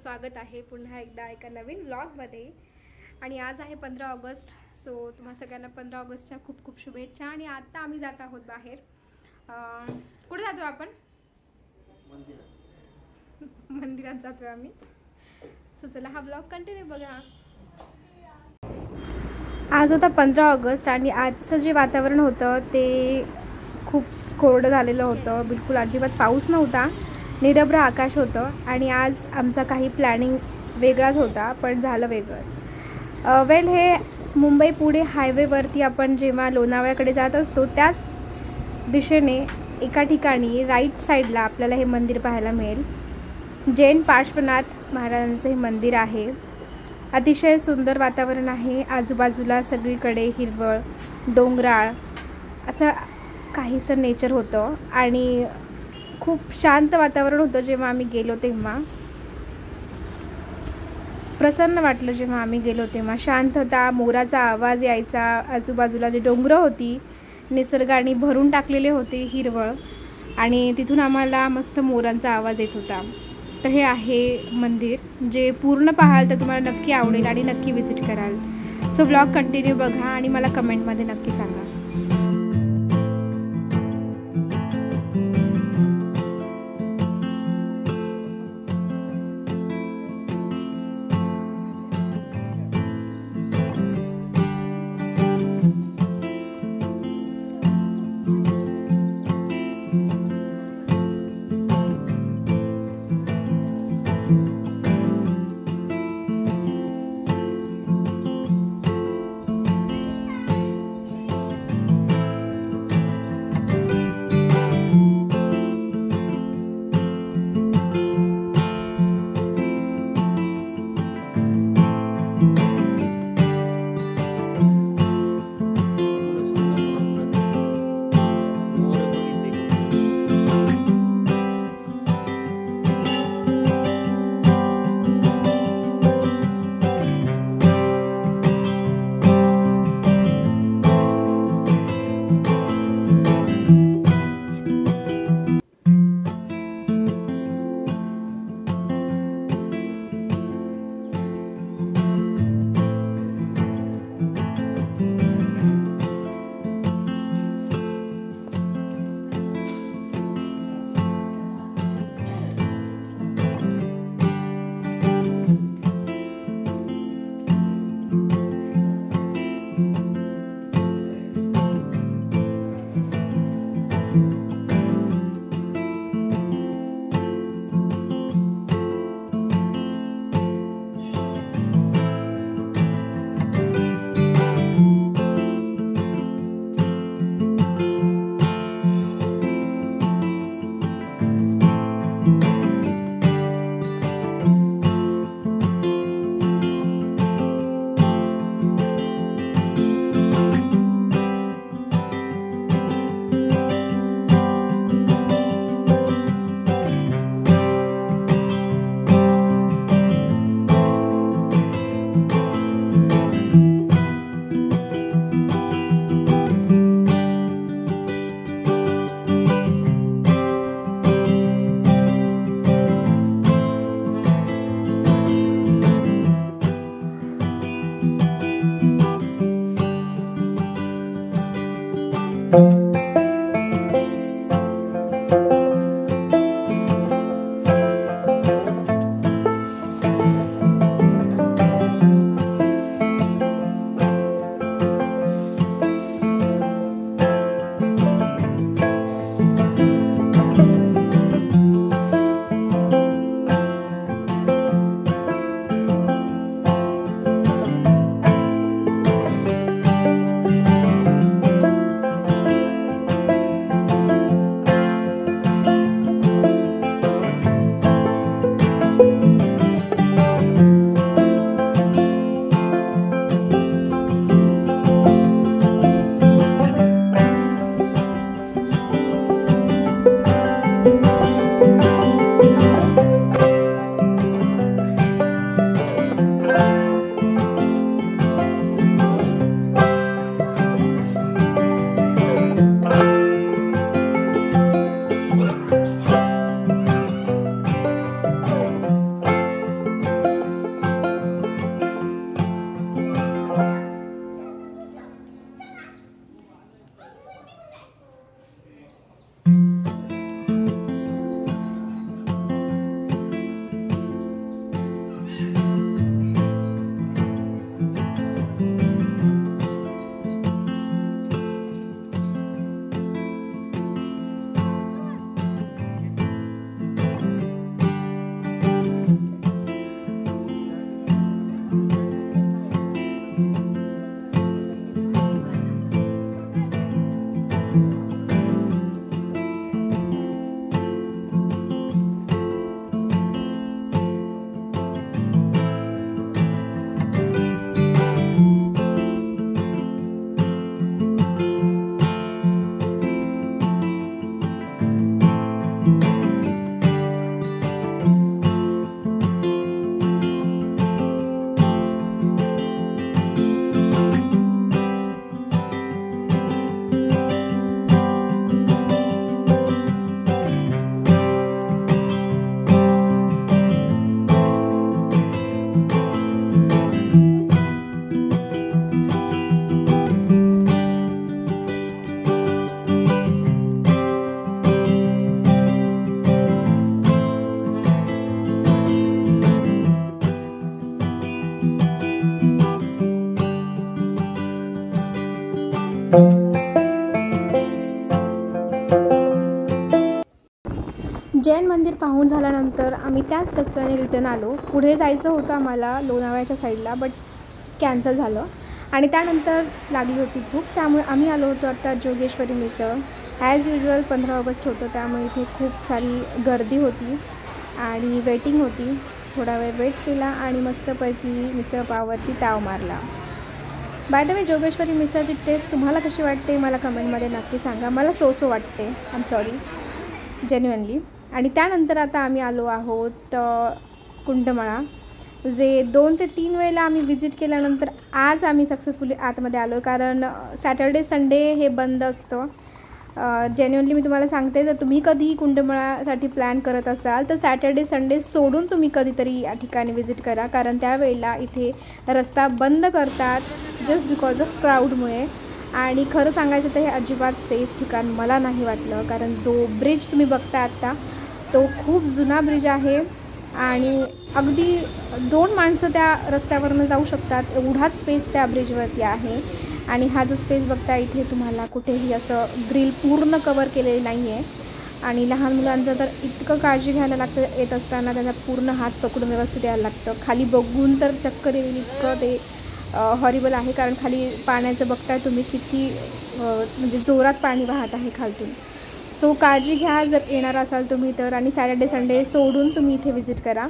स्वागत आहे पुन्हा एकदा एका नवीन व्लॉगमध्ये। आणि आज आहे 15 ऑगस्ट। सो तुम्हा सगळ्यांना 15 ऑगस्टच्या खूप खूप शुभेच्छा। आणि आता आम्ही जात आहोत बाहेर। कुठे जातो आपण? मंदिरात जातो आम्ही। सो चला हा व्लॉग कंटिन्यू बघा। आज होता 15 ऑगस्ट आणि आजचं जे वातावरण होतं ते खूप कोरडं झालेलं होतं। बिलकुल अजिबात पाऊस नव्हता, निरभ्र आकाश होतं। आणि आज आमचा काही प्लॅनिंग वेगळाच होता, पण झालं वेगळंच। हे मुंबई पुणे हायवेवरती आपण जेव्हा लोणावळ्याकडे जात असतो त्याच दिशेने एका ठिकाणी राईट साईडला आपल्याला हे मंदिर पाहायला मिळेल। जैन पार्श्वनाथ महाराजांचे हे मंदिर आहे। अतिशय सुंदर वातावरण आहे। आजूबाजूला सगळीकडे हिरवळ, डोंगराळ असं काहीसं नेचर होतं आणि खूप शांत वातावरण होतं। जेव्हा आम्ही गेलो तेव्हा प्रसन्न वाटलं। जेव्हा आम्ही गेलो तेव्हा शांतता, मोराचा आवाज यायचा, आजूबाजूला जे डोंगरं होती निसर्गाने भरून टाकलेले होते हिरवळ, आणि तिथून आम्हाला मस्त मोरांचा आवाज येत होता। तर हे आहे मंदिर, जे पूर्ण पाहाल तर तुम्हाला नक्की आवडेल आणि नक्की विजिट कराल। सो व्लॉग कंटिन्यू बघा आणि मला कमेंटमध्ये नक्की सांगा। जैन मंदिर पाहून झाल्यानंतर आम्ही त्याच रस्त्याने रिटर्न आलो. पुढे जायचं होतं आम्हाला लोणावळ्याच्या साईडला, बट कॅन्सल झालं. आणि त्यानंतर लागली होती भूक, त्यामुळे आम्ही आलो होतो आता जोगेश्वरी मिसळ. ॲज युजल 15 ऑगस्ट होतं, त्यामुळे इथे खूप सारी गर्दी होती आणि वेटिंग होती. थोडा वेळ वेट केला आणि मस्तपैकी मिसळ पाववरती ताव मारला. बाय द वे, जोगेश्वरी मिसळची टेस्ट तुम्हाला कशी वाटते मला कमेंटमध्ये नक्की सांगा. मला सो वाटते, आय एम सॉरी, जेन्युअनली. आणि त्यानंतर आता आम्ही आलो आहोत कुंडमाळा, जे 2 ते 3 वेळेला आम्ही विजिट केल्यानंतर आज आम्ही सक्सेसफुली आतमध्ये आलो. कारण सॅटर्डे संडे हे बंद असतं. जेन्युअनली मी तुम्हाला सांगते, जर तुम्ही कधी कुंडमाळासाठी प्लॅन करत असाल तर सॅटर्डे संडे सोडून तुम्ही कधीतरी या ठिकाणी विजिट करा, कारण त्यावेळेला इथे रस्ता बंद करतात जस्ट बिकॉज ऑफ क्राऊडमुळे. आणि खरं सांगायचं तर हे अजिबात सेफ ठिकाण मला नाही वाटलं, कारण जो ब्रिज तुम्ही बघता आत्ता तो खूप जुना ब्रिज आहे आणि अगदी 2 माणसं त्या रस्त्यावरनं जाऊ शकतात एवढाच स्पेस त्या ब्रिजवरती आहे. आणि हा जो स्पेस बघता इथे तुम्हाला कुठेही असं ग्रिल पूर्ण कवर केलेली नाही आहे. आणि लहान मुलांचं तर इतकं काळजी घ्यायला लागतं, येत असताना त्यांचा पूर्ण हात पकडून व्यवस्थित यायला लागतं. खाली बघून तर चक्कर येईल इतकं ते हॉरिबल आहे, कारण खाली पाण्याचं बघताय तुम्ही किती म्हणजे जोरात पाणी वाहत आहे खालतून. सो काळजी घ्या जर येणार असाल तुम्ही तर. आणि सॅटर्डे संडे सोडून तुम्ही इथे विजिट करा.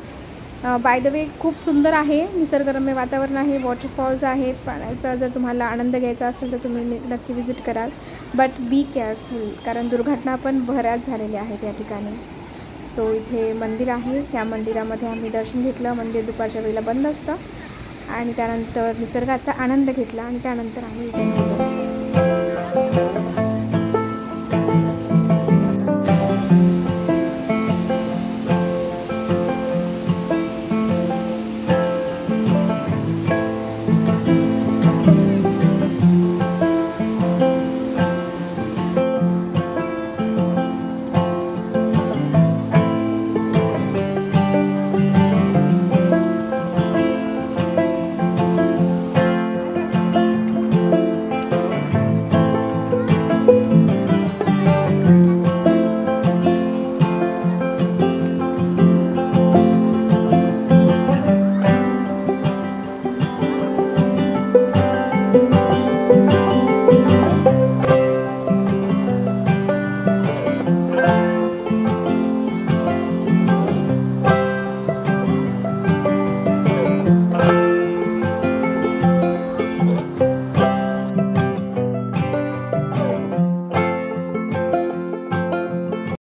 बाय द वे, खूप सुंदर आहे, निसर्गरम्य वातावरण आहे, वॉटरफॉल्स आहेत. पाण्याचा जर तुम्हाला आनंद घ्यायचा असेल तर तुम्ही नक्की विजिट कराल. बट बी केअरफुल, कारण दुर्घटना पण बऱ्याच झालेल्या आहेत या ठिकाणी. सो इथे मंदिर आहे, या मंदिरामध्ये आम्ही दर्शन घेतलं. मंदिर दुपारच्या वेळेला बंद असतं. आणि त्यानंतर निसर्गाचा आनंद घेतला आणि त्यानंतर आम्ही इथे